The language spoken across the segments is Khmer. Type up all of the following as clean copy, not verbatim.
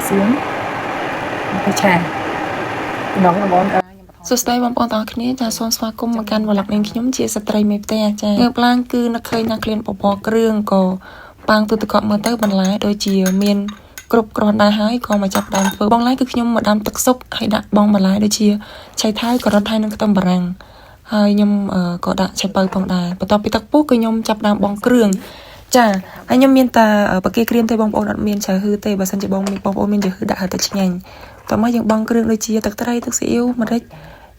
xướng cái trà nó là mónសួស្តីបងប្អូនទាំងអស់គ្នាចាសូមស្វាគមន៍មកកាន់ vlog នាងខ្ញុំជាស្ត្រីមេផ្ទះចាងើបឡើងគឺនឹកឃើញថាក្លៀនបបរគ្រឿងក៏ប៉ាងទូទឹកកកមើលទៅបន្លែដូចជាមានគ្រប់គ្រាន់ដែរហើយក៏មកចាប់ដើមធ្វើបងឡើយគឺខ្ញុំមកដាំទឹកស៊ុបហើយដាក់បងបន្លែដូចជាឆៃថាវការ៉ុតហើយនិងខ្ទឹមបារាំងហើយខ្ញុំក៏ដាក់ឆៃប៉ូវផងដែរបន្ទាប់ពីទឹកពុះគឺខ្ញុំចាប់ដើមបងគ្រឿងចាហើយខ្ញុំមានតែបកាក្រៀមទេបងប្អូនអត់មានជ្រើហឺទេបើសិនជាបងប្អូនមានជ្រើហឺដាក់ឲ្យតែឆ្ងាញ់តោះមកយើងបងគ្រឿងដូចជាទឹកត្រីទឹកស៊ីអ៊ីវម្រេច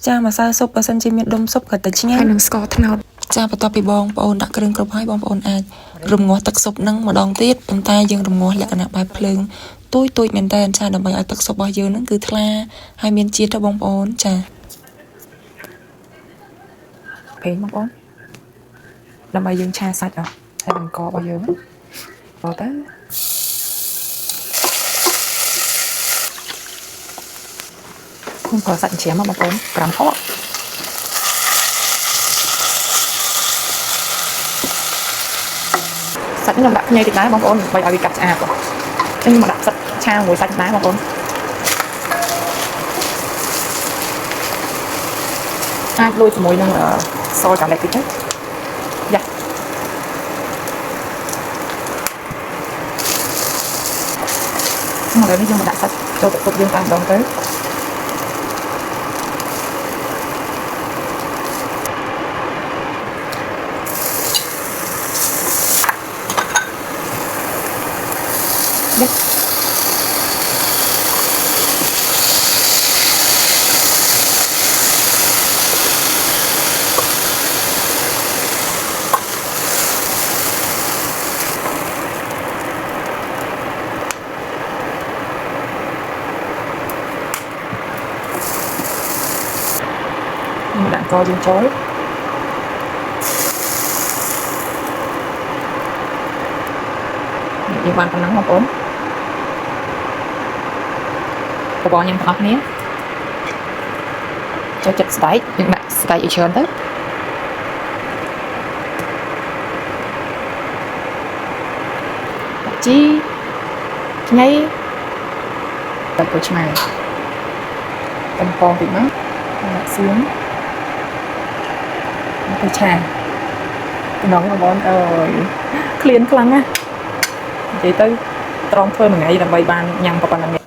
ចាម្សៅស៊ុបបើសិនជាមានដុំស៊ុបក៏តែឆ្ងាញ់ហើយនឹងស្ករត្នោតចាបន្ទាប់ពីបងប្អូនដាក់គ្រឿងគ្រប់ហើយបងប្អូនអាចរំងាស់ទឹកស៊ុបនឹងម្ដងទៀតប៉ុន្តែយើងរំងាស់លក្ខណៈបែបភ្លើងទួយមែនតើចាដើម្បីឲ្យទឹកស៊ុបរបស់យើងនឹងគឺថ្លាហើយមានជាតិទៅបងប្អូនចាពេញបងប្អូនដើម្បីយើងឆាសាច់អស់ហើយបង្ករបស់យើងបោះទៅខ្ញុំប្រើសាច់ជ្រាមមកបងប្អូន5ហកសាច់ខ្ញុំដាក់ញ៉ៃតិចដែរបងប្អូនដើម្បីឲ្យវាកាត់ឆ្អាបខ្ញុំមកដាក់សាច់ឆាមួយសាច់ដែរបងប្អូនអាចលួយជាមួយនឹងសកាឡែកតិចទៅយ៉ាមកដល់នេះយើងមកដាក់សាច់ចូលទឹកពុកយើងតាមដងទៅដាក់កយើងចូលយើងបានប៉ុណ្ណឹងបងប្អូនបបរញ៉ាំទាំងអស់គ្នាចូលចិត្តស្តេកយើងដាក់ស្តេកឲ្យច្រើនទៅដាក់ជីញ៉ៃដាក់ទៅឆ្មាកំពងតិចមកដាក់សៀងទៅឆាក្នុងបងប្អូនអើយឃ្លានខ្លាំងណាស់និយាយទៅត្រង់ធ្វើមួយថ្ងៃដើម្បីបានញ៉ាំប៉ុណ្ណឹង